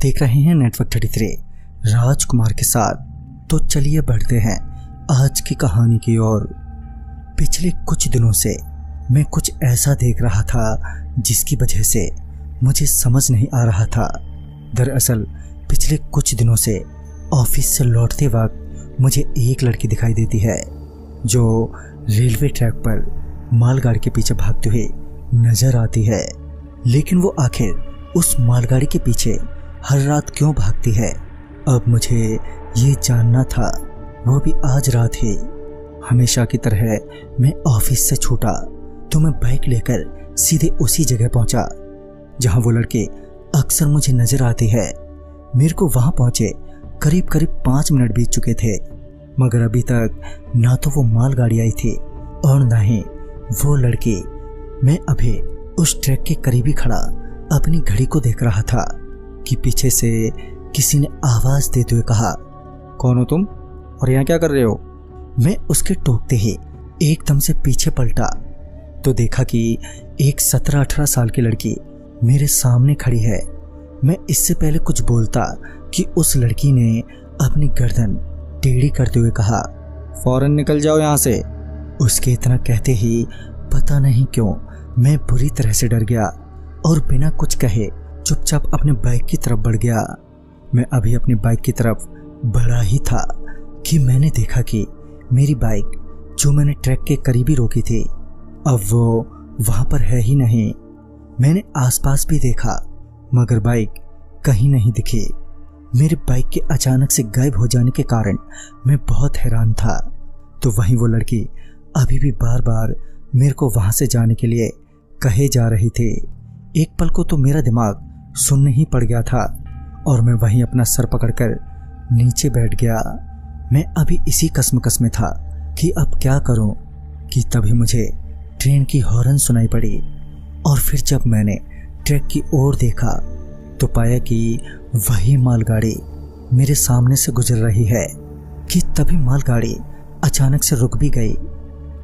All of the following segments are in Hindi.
देख रहे हैं नेटवर्क 33 राजकुमार के साथ। तो चलिए बढ़ते हैं आज की कहानी की ओर। पिछले कुछ दिनों से मैं कुछ ऐसा देख रहा था जिसकी वजह से मुझे समझ नहीं आ रहा था। दरअसल पिछले कुछ दिनों से ऑफिस से लौटते वक्त मुझे एक लड़की दिखाई देती है जो रेलवे ट्रैक पर मालगाड़ी के पीछे भागते हुए नजर आती है। लेकिन वो आखिर उस मालगाड़ी के पीछे हर रात क्यों भागती है, अब मुझे ये जानना था, वो भी आज रात ही। हमेशा की तरह मैं ऑफिस से छूटा तो मैं बाइक लेकर सीधे उसी जगह पहुंचा जहां वो लड़की अक्सर मुझे नजर आती है। मेरे को वहां पहुंचे करीब 5 मिनट बीत चुके थे, मगर अभी तक ना तो वो मालगाड़ी आई थी और ना ही वो लड़की। मैं अभी उस ट्रैक के करीब ही खड़ा अपनी घड़ी को देख रहा था कि पीछे से किसी ने आवाज देते हुए कहा, कौन हो तुम और यहाँ क्या कर रहे हो? मैं उसके टोकते ही एकदम से पीछे पलटा तो देखा कि एक 17-18 साल की लड़की मेरे सामने खड़ी है। मैं इससे पहले कुछ बोलता कि उस लड़की ने अपनी गर्दन टेढ़ी करते हुए कहा, फौरन निकल जाओ यहाँ से। उसके इतना कहते ही पता नहीं क्यों मैं बुरी तरह से डर गया और बिना कुछ कहे चुपचाप अपने बाइक की तरफ बढ़ गया। मैं अभी अपनी बाइक की तरफ बढ़ा ही था कि मैंने देखा कि मेरी बाइक जो मैंने ट्रैक के करीब ही रोकी थी अब वो वहां पर है ही नहीं। मैंने आसपास भी देखा मगर बाइक कहीं नहीं दिखी। मेरी बाइक के अचानक से गायब हो जाने के कारण मैं बहुत हैरान था। तो वहीं वो लड़की अभी भी बार बार मेरे को वहां से जाने के लिए कहे जा रही थी। एक पल को तो मेरा दिमाग सुन्न ही पड़ गया था और मैं वहीं अपना सर पकड़कर नीचे बैठ गया। मैं अभी इसी कसमकस में था कि अब क्या करूं कि तभी मुझे ट्रेन की हॉर्न सुनाई पड़ी और फिर जब मैंने ट्रैक की ओर देखा तो पाया कि वही मालगाड़ी मेरे सामने से गुजर रही है कि तभी मालगाड़ी अचानक से रुक भी गई।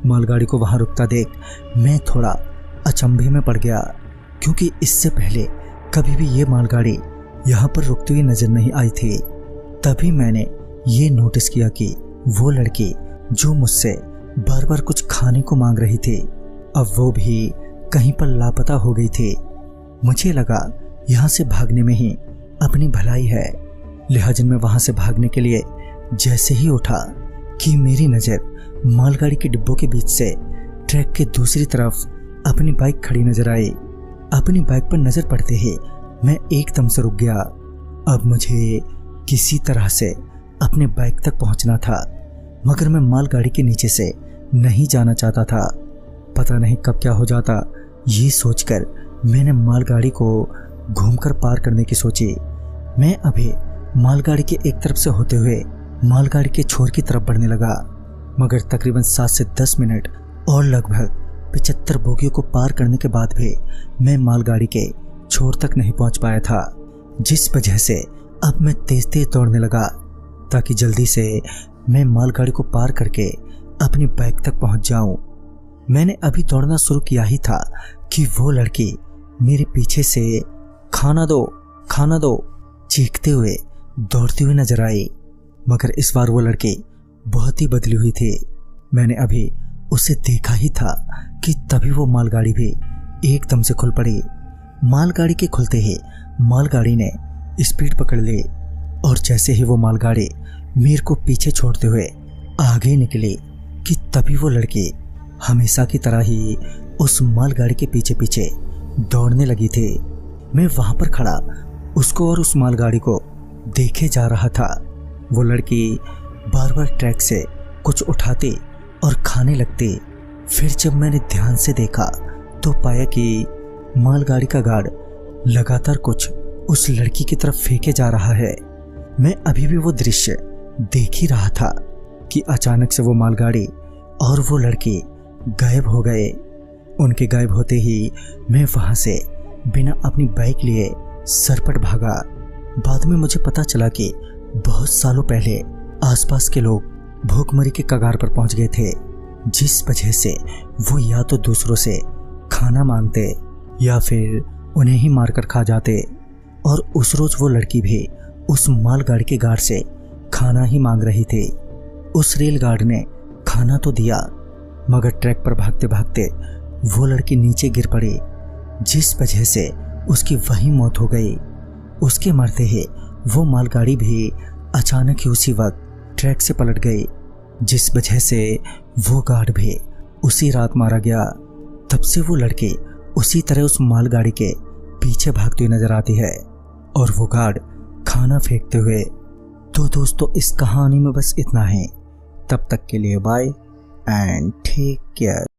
मालगाड़ी को वहां रुकता देख मैं थोड़ा अचंभे में पड़ गया क्योंकि इससे पहले कभी भी ये मालगाड़ी यहाँ पर रुकती हुई नजर नहीं आई थी। तभी मैंने ये नोटिस किया कि वो लड़की जो मुझसे बार बार कुछ खाने को मांग रही थी अब वो भी कहीं पर लापता हो गई थी। मुझे लगा यहाँ से भागने में ही अपनी भलाई है, लिहाजा मैं वहां से भागने के लिए जैसे ही उठा कि मेरी नजर मालगाड़ी के डिब्बों के बीच से ट्रैक के दूसरी तरफ अपनी बाइक खड़ी नजर आई। अपनी बाइक पर नजर पड़ते ही मैं एकदम से रुक गया। अब मुझे किसी तरह से अपने बाइक तक पहुंचना था मगर मैं मालगाड़ी के नीचे से नहीं जाना चाहता था। पता नहीं कब क्या हो जाता, ये सोचकर मैंने मालगाड़ी को घूमकर पार करने की सोची। मैं अभी मालगाड़ी के एक तरफ से होते हुए मालगाड़ी के छोर की तरफ बढ़ने लगा मगर तकरीबन 7 से 10 मिनट और लगभग 75 बोगियों को पार करने के बाद भी मैं मालगाड़ी के छोर तक नहीं पहुंच पाया था, जिस वजह से अब मैं तेज तेज दौड़ने लगा ताकि जल्दी से मैं मालगाड़ी को पार करके अपनी बाइक तक पहुंच जाऊं। मैंने अभी दौड़ना शुरू किया ही था कि वो लड़की मेरे पीछे से खाना दो चीखते हुए दौड़ती हुई नजर आई मगर इस बार वो लड़की बहुत ही बदली हुई थी। मैंने अभी उसे देखा ही था कि तभी वो मालगाड़ी भी एकदम से खुल पड़ी। मालगाड़ी के खुलते ही मालगाड़ी ने स्पीड पकड़ ली और जैसे ही वो मालगाड़ी मेरे को पीछे छोड़ते हुए आगे निकली कि तभी वो लड़की हमेशा की तरह ही उस मालगाड़ी के पीछे पीछे दौड़ने लगी थी। मैं वहां पर खड़ा उसको और उस मालगाड़ी को देखे जा रहा था। वो लड़की बार बार ट्रैक से कुछ उठाती और खाने लगती। फिर जब मैंने ध्यान से देखा तो पाया कि मालगाड़ी का गार्ड लगातार कुछ उस लड़की की तरफ फेंके जा रहा है। मैं अभी भी वो दृश्य देख ही रहा था कि अचानक से वो मालगाड़ी और वो लड़की गायब हो गए। उनके गायब होते ही मैं वहां से बिना अपनी बाइक लिए सरपट भागा। बाद में मुझे पता चला कि बहुत सालों पहले आसपास के लोग भूखमरी के कगार पर पहुंच गए थे, जिस वजह से वो या तो दूसरों से खाना मांगते या फिर उन्हें ही मारकर खा जाते। और उस रोज वो लड़की भी उस मालगाड़ी के गार्ड से खाना ही मांग रही थी। उस रेलगार्ड ने खाना तो दिया, मगर ट्रैक पर भागते भागते वो लड़की नीचे गिर पड़ी, जिस वजह से उसकी वहीं मौत हो गई। उसके मरते ही वो मालगाड़ी भी अचानक ही उसी वक्त ट्रैक से पलट गई, जिस वजह से वो गार्ड भी उसी रात मारा गया। तब से वो लड़की उसी तरह उस मालगाड़ी के पीछे भागती हुई नजर आती है और वो गार्ड खाना फेंकते हुए। तो दोस्तों, इस कहानी में बस इतना है। तब तक के लिए बाय एंड टेक केयर।